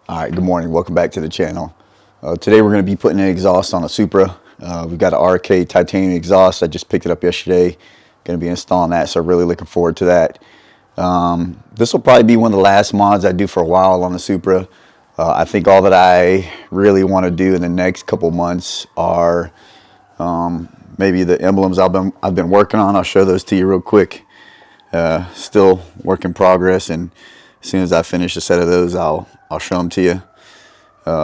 Alright, good morning. Welcome back to the channel. Today we're going to be putting an exhaust on a Supra. We've got an RK titanium exhaust. I just picked it up yesterday. Going to be installing that, so really looking forward to that. This will probably be one of the last mods I do for a while on the Supra. I think all that I really want to do in the next couple months are maybe the emblems I've been working on. I'll show those to you real quick. Still work in progress, and as soon as I finish a set of those, I'll show them to you.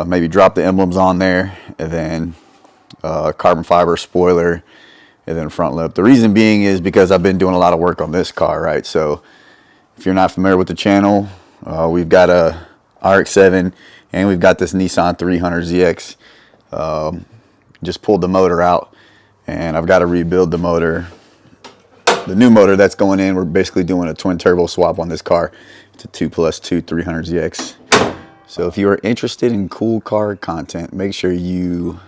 Maybe drop the emblems on there, and then carbon fiber spoiler, and then front lip. The reason being is because I've been doing a lot of work on this car, right? So if you're not familiar with the channel, we've got a RX-7 and we've got this Nissan 300ZX. Just pulled the motor out, and I've got to rebuild the motor. The new motor that's going in, we're basically doing a twin turbo swap on this car. It's a 2+2 300ZX. So if you are interested in cool car content, make sure you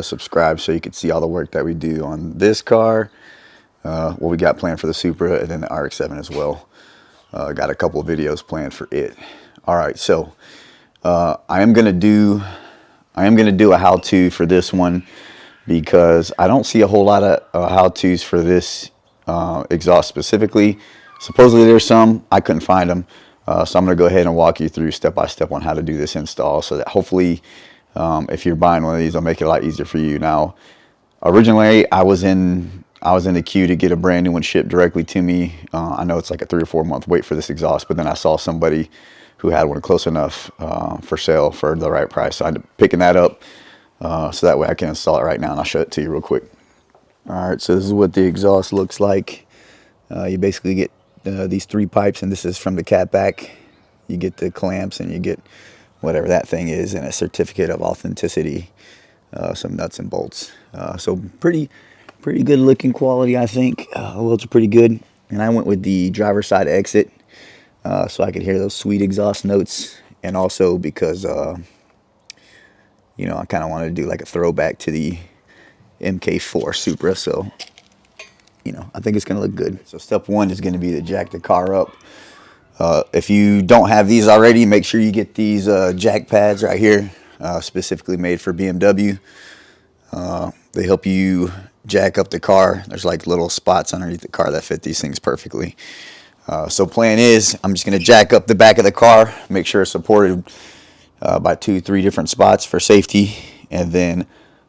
subscribe so you can see all the work that we do on this car, what we got planned for the Supra, and then the RX-7 as well. Got a couple of videos planned for it. All right, so I am gonna do a how-to for this one, because I don't see a whole lot of how-tos for this exhaust specifically. Supposedly there's some, I couldn't find them. So I'm going to go ahead and walk you through step by step on how to do this install, so that hopefully if you're buying one of these, it'll make it a lot easier for you. Now, originally I was in the queue to get a brand new one shipped directly to me. I know it's like a 3 or 4 month wait for this exhaust, but then I saw somebody who had one close enough for sale for the right price. So I ended up picking that up, so that way I can install it right now, and I'll show it to you real quick. All right, so this is what the exhaust looks like. You basically get these 3 pipes, and this is from the catback. You get the clamps, and you get whatever that thing is, and a certificate of authenticity, some nuts and bolts. So pretty good looking quality, I think. Welds are pretty good, and I went with the driver's side exit so I could hear those sweet exhaust notes, and also because you know, I kind of wanted to do like a throwback to the MK4 Supra, so you know, I think it's going to look good. So step one is going to be to jack the car up. If you don't have these already, make sure you get these jack pads right here, specifically made for BMW. They help you jack up the car. There's like little spots underneath the car that fit these things perfectly. So plan is, I'm just going to jack up the back of the car, make sure it's supported by 2-3 different spots for safety, and then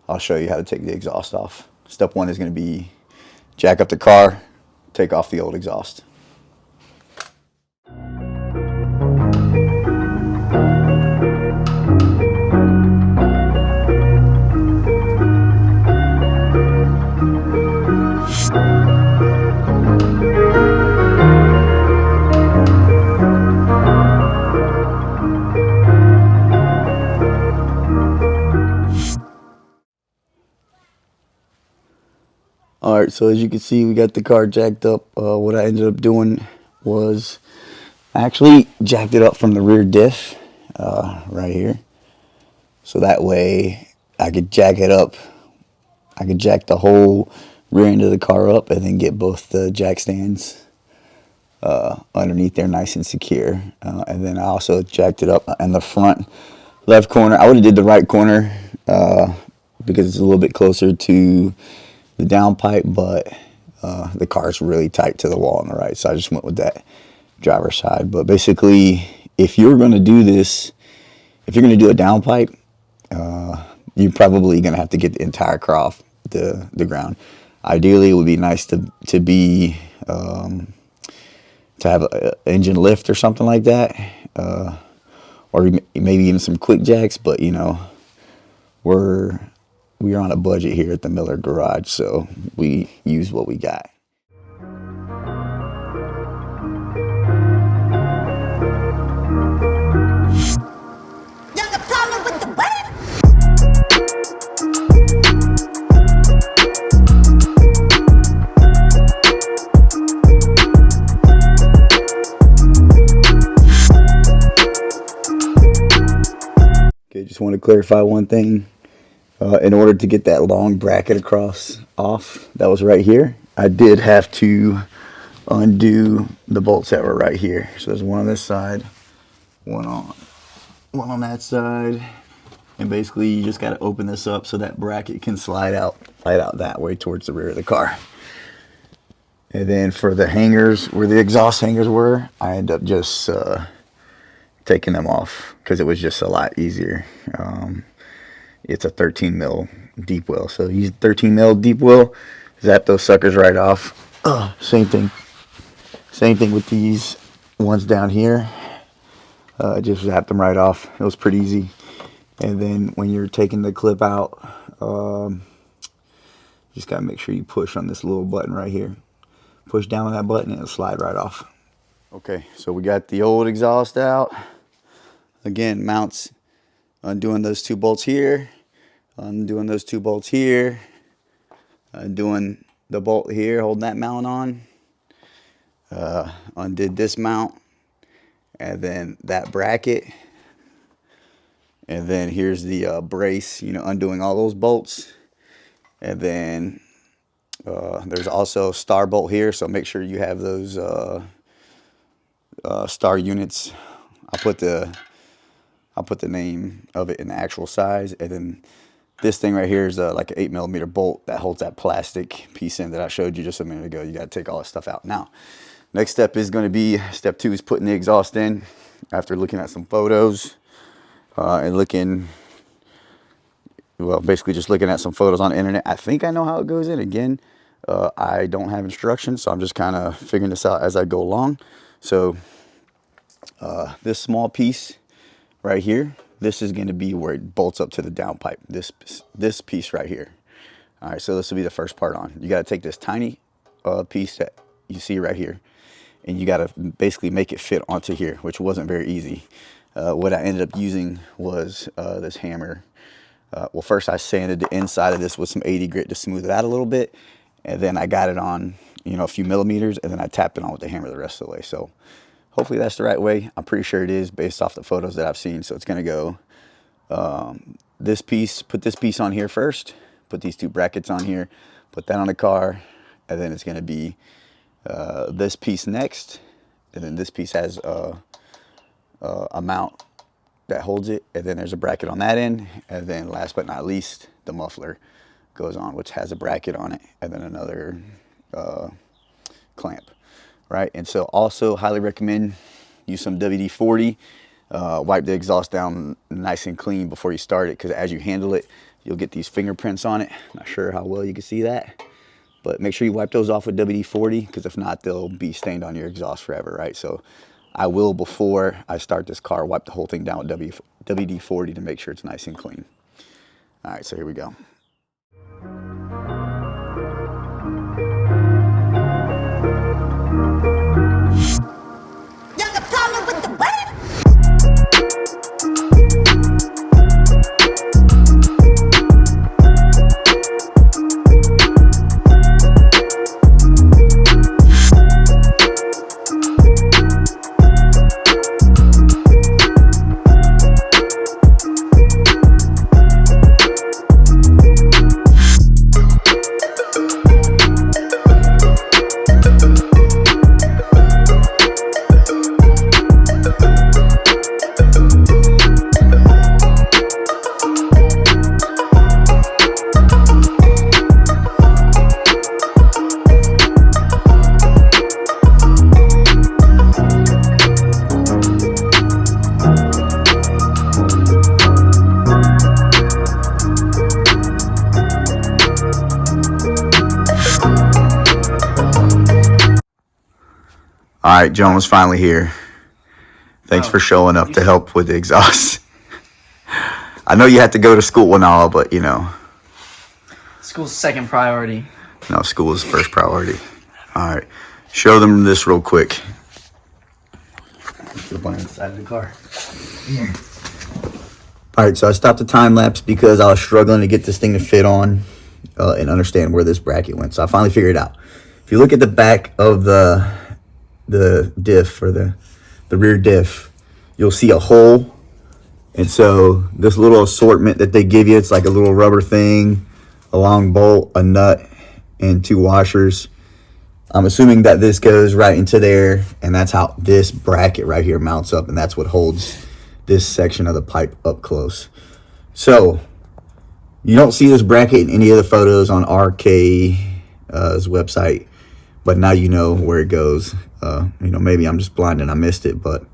I'll show you how to take the exhaust off. Step one is going to be jack up the car, take off the old exhaust. Alright, so as you can see, we got the car jacked up. What I ended up doing was I actually jacked it up from the rear diff right here. So that way I could jack it up. I could jack the whole rear end of the car up and then get both the jack stands underneath there nice and secure. And then I also jacked it up in the front left corner. I would have did the right corner because it's a little bit closer to the downpipe, but the car's really tight to the wall on the right, so I just went with that driver's side. But basically, if you're going to do this, if you're going to do a downpipe, you're probably going to have to get the entire car off the ground. Ideally, it would be nice to be to have an engine lift or something like that, or maybe even some quick jacks. But you know, we're on a budget here at the Miller Garage, so we use what we got. want to clarify one thing. In order to get that long bracket off, that was right here, I did have to undo the bolts that were right here. So there's one on this side, one on that side, and basically you just got to open this up so that bracket can slide out that way towards the rear of the car. And then for the hangers, where the exhaust hangers were, I ended up just taking them off because it was just a lot easier. It's a 13 mil deep well, so use 13 mil deep well, zap those suckers right off. Same thing with these ones down here. Just zap them right off. It was pretty easy. And then when you're taking the clip out, just gotta make sure you push on this little button right here. Push down on that button and it'll slide right off. Okay, so we got the old exhaust out. Again, mounts, undoing those 2 bolts here, undoing those 2 bolts here, undoing the bolt here, holding that mount on. Undid this mount, and then that bracket, and then here's the brace, undoing all those bolts. And then there's also a star bolt here, so make sure you have those star units. I'll put the name of it in the actual size. And then this thing right here is like an 8mm bolt that holds that plastic piece in that I showed you just a minute ago. You got to take all this stuff out. Now, next step is going to be, step 2 is putting the exhaust in after looking at some photos and basically just looking at some photos on the internet. I think I know how it goes in. Again, I don't have instructions, so I'm just kind of figuring this out as I go along. So this small piece right here, this is going to be where it bolts up to the downpipe. This piece right here. All right, so this will be the first part on. You got to take this tiny piece that you see right here, and you got to basically make it fit onto here, which wasn't very easy. What I ended up using was this hammer. Well, first I sanded the inside of this with some 80 grit to smooth it out a little bit, and then I got it on, a few millimeters, and then I tapped it on with the hammer the rest of the way. So hopefully that's the right way. I'm pretty sure it is based off the photos that I've seen. So it's going to go this piece, put this piece on here first, put these 2 brackets on here, put that on the car, and then it's going to be this piece next, and then this piece has a mount that holds it, and then there's a bracket on that end, and then last but not least, the muffler goes on, which has a bracket on it, and then another clamp, right? And so also highly recommend use some WD-40. Wipe the exhaust down nice and clean before you start it, because as you handle it, you'll get these fingerprints on it. Not sure how well you can see that, but make sure you wipe those off with WD-40, because if not, they'll be stained on your exhaust forever, right? So I will, before I start this car, wipe the whole thing down with WD-40 to make sure it's nice and clean. All right, so here we go. All right, Joan was finally here. Thanks for showing up to help with the exhaust. I know you had to go to school and all, but School's second priority. No, school is first priority. All right, show them this real quick. Jump on the side of the car. Yeah. All right, so I stopped the time lapse because I was struggling to get this thing to fit on and understand where this bracket went. So I finally figured it out. If you look at the back of the diff, or the rear diff, you'll see a hole And so this little assortment that they give you, it's like a little rubber thing, a long bolt, a nut, and 2 washers. I'm assuming that this goes right into there, and that's how this bracket right here mounts up, and that's what holds this section of the pipe up close. So you don't see this bracket in any of the photos on RK's website, but now you know where it goes. Maybe I'm just blind and I missed it, but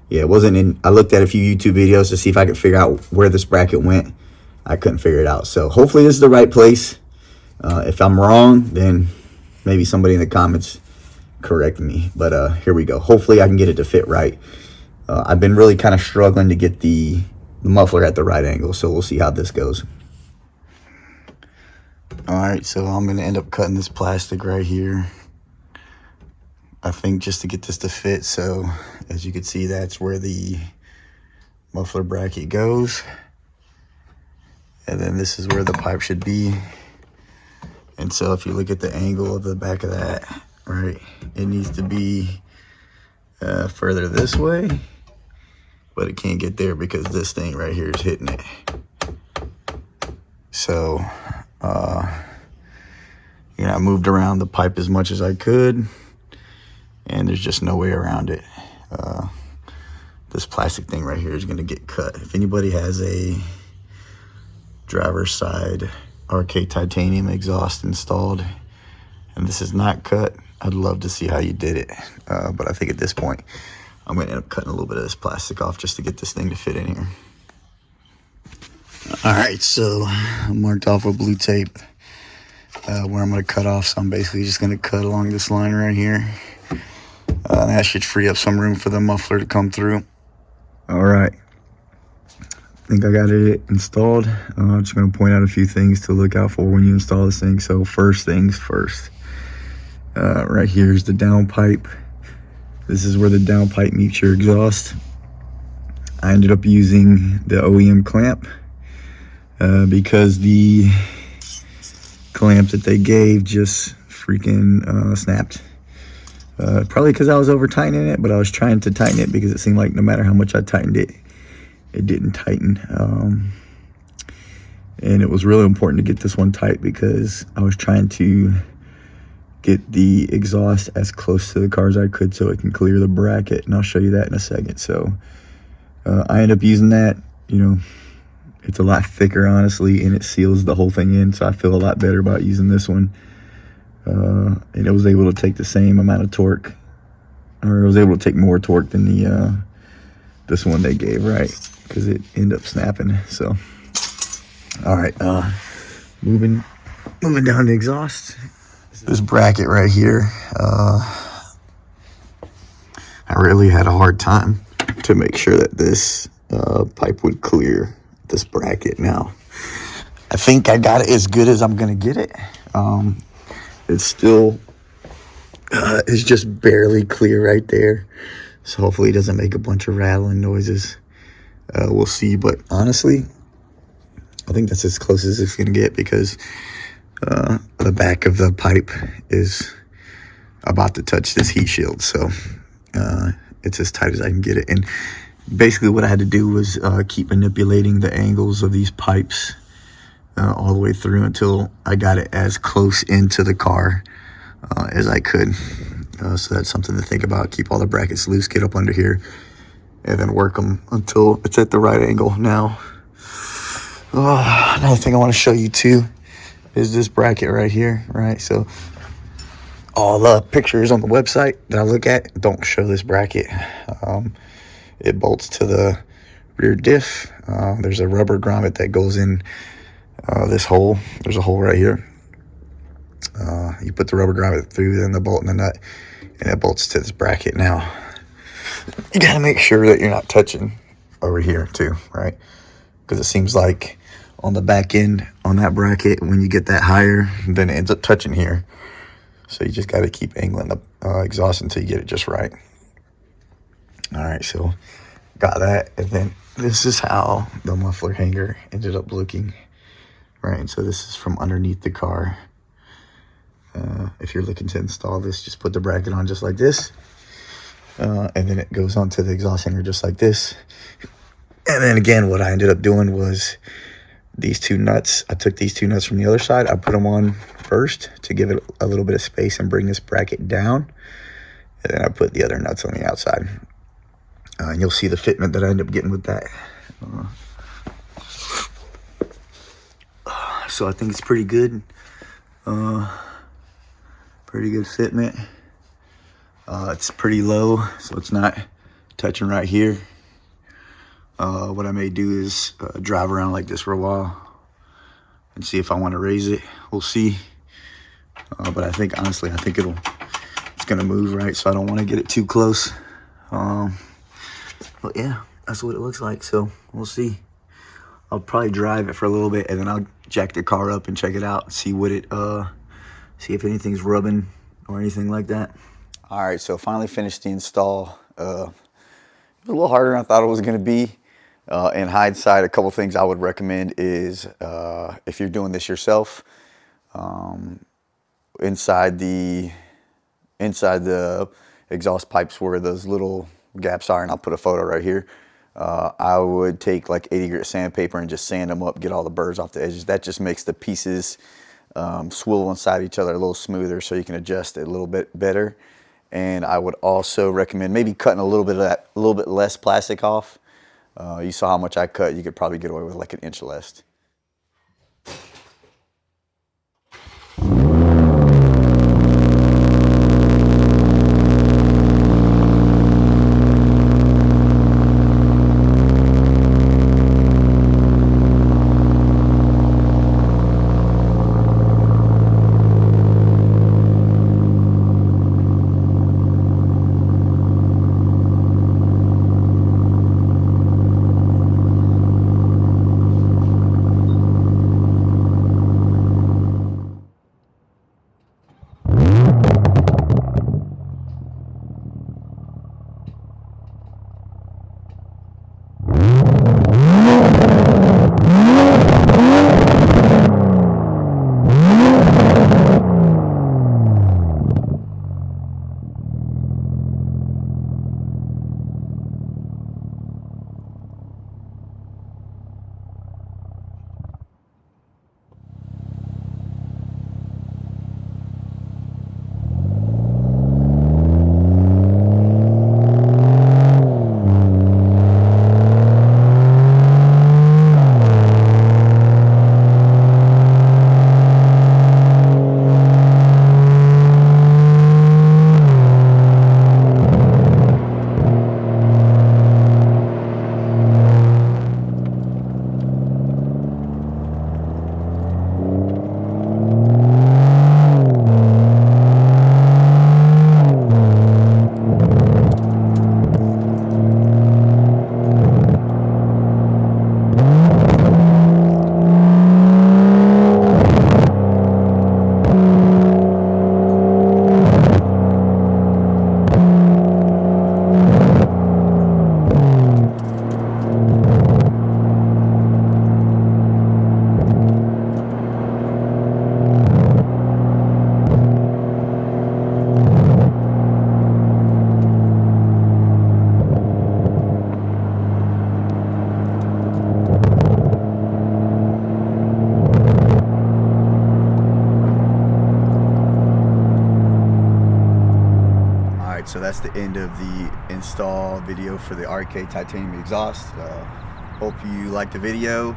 yeah, it wasn't in. I looked at a few YouTube videos to see if I could figure out where this bracket went. I couldn't figure it out. So hopefully this is the right place. If I'm wrong, then maybe somebody in the comments correct me. But here we go. Hopefully I can get it to fit right. I've been really kind of struggling to get the muffler at the right angle, so we'll see how this goes. All right, so I'm going to end up cutting this plastic right here, I think, just to get this to fit. So as you can see, that's where the muffler bracket goes, and then this is where the pipe should be. And so if you look at the angle of the back of that, right, it needs to be further this way, but it can't get there because this thing right here is hitting it. So I moved around the pipe as much as I could, and there's just no way around it. This plastic thing right here is going to get cut. If anybody has a driver's side RK titanium exhaust installed and this is not cut, I'd love to see how you did it. But I think at this point I'm going to end up cutting a little bit of this plastic off just to get this thing to fit in here. All right, so I marked off with blue tape where I'm going to cut off. So I'm basically just going to cut along this line right here. That should free up some room for the muffler to come through. All right, I think I got it installed. I'm just going to point out a few things to look out for when you install this thing. So first things first, right here is the down pipe. This is where the down pipe meets your exhaust. I ended up using the OEM clamp because the clamp that they gave just freaking snapped. Probably because I was over tightening it, but I was trying to tighten it because it seemed like no matter how much I tightened it, it didn't tighten. And it was really important to get this one tight because I was trying to get the exhaust as close to the car as I could so it can clear the bracket, and I'll show you that in a second. So I end up using that. It's a lot thicker, honestly, and it seals the whole thing in, so I feel a lot better about using this one. And it was able to take the same amount of torque, or it was able to take more torque than the this one they gave, right? Because it ended up snapping. So all right, moving down the exhaust. This bracket right here, I really had a hard time to make sure that this pipe would clear this bracket. Now I think I got it as good as I'm gonna get it. It's still it's just barely clear right there, so hopefully it doesn't make a bunch of rattling noises. We'll see, but honestly I think that's as close as it's gonna get because the back of the pipe is about to touch this heat shield, so it's as tight as I can get it. And basically what I had to do was keep manipulating the angles of these pipes all the way through until I got it as close into the car as I could. So that's something to think about. Keep all the brackets loose, get up under here, and then work them until it's at the right angle. Now, another thing I want to show you too is this bracket right here, right? So all the pictures on the website that I look at don't show this bracket. It bolts to the rear diff. There's a rubber grommet that goes in this hole. There's a hole right here. You put the rubber grommet through, then the bolt and the nut, and it bolts to this bracket. Now, you gotta make sure that you're not touching over here too, right? Because it seems like on the back end on that bracket, when you get that higher, then it ends up touching here. So you just got to keep angling the exhaust until you get it just right. All right, so got that. And then this is how the muffler hanger ended up looking, right? So this is from underneath the car. If you're looking to install this, just put the bracket on just like this. And then it goes onto the exhaust hanger just like this. And then again, what I ended up doing was these two nuts. I took these two nuts from the other side. I put them on first to give it a little bit of space and bring this bracket down. And then I put the other nuts on the outside. And you'll see the fitment that I end up getting with that. So I think it's pretty good. Pretty good fitment. It's pretty low, so it's not touching right here. What I may do is drive around like this for a while and see if I want to raise it. We'll see. But I think, honestly, it's gonna move, right? So I don't want to get it too close. But yeah, that's what it looks like. So we'll see. I'll probably drive it for a little bit, and then I'll jack the car up and check it out, see if anything's rubbing or anything like that. All right, so finally finished the install. It was a little harder than I thought it was going to be. In hindsight, a couple things I would recommend is if you're doing this yourself, inside the exhaust pipes where those little gaps are, and I'll put a photo right here. I would take like 80 grit sandpaper and just sand them up, get all the burrs off the edges. That just makes the pieces swivel inside each other a little smoother, so you can adjust it a little bit better. And I would also recommend maybe cutting a little bit of that, a little bit less plastic off. You saw how much I cut. You could probably get away with like an inch less. So that's the end of the install video for the RK titanium exhaust. Hope you liked the video.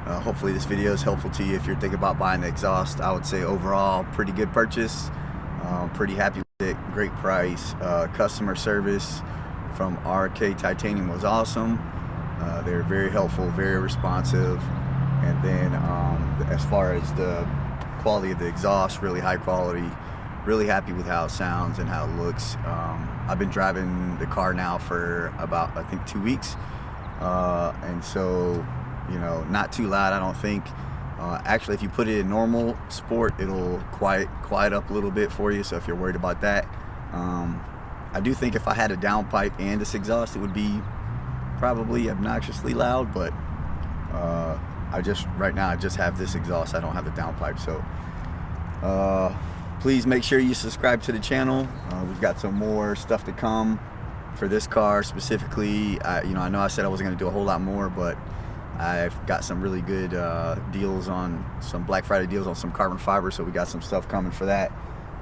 Hopefully this video is helpful to you if you're thinking about buying the exhaust. I would say overall pretty good purchase. Pretty happy with it. Great price. Customer service from RK Titanium was awesome. They're very helpful, very responsive. And then as far as the quality of the exhaust, really high quality. Really happy with how it sounds and how it looks. I've been driving the car now for about, I think, 2 weeks. And so, you know, not too loud, I don't think. Actually, if you put it in normal sport, it'll quiet up a little bit for you. So if you're worried about that, I do think if I had a downpipe and this exhaust, it would be probably obnoxiously loud. But right now I just have this exhaust. I don't have the downpipe. So please make sure you subscribe to the channel. We've got some more stuff to come. for this car specifically, I know I said I wasn't going to do a whole lot more, but I've got some really good deals on some Black Friday deals on some carbon fiber, so we got some stuff coming for that.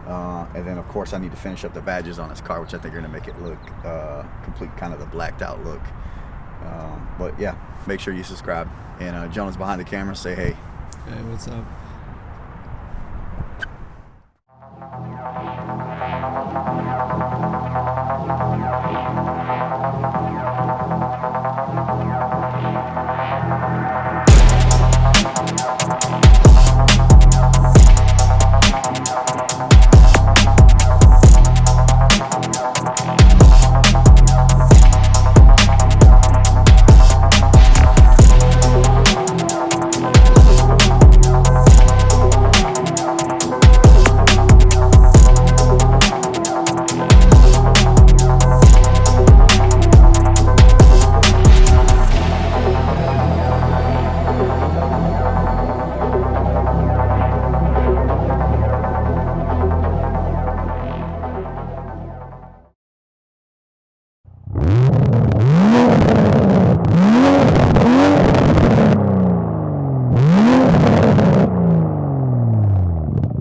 And then of course I need to finish up the badges on this car, which I think are going to make it look complete, kind of the blacked out look. But yeah, make sure you subscribe. And Jonah's behind the camera. Say hey. Hey, what's up?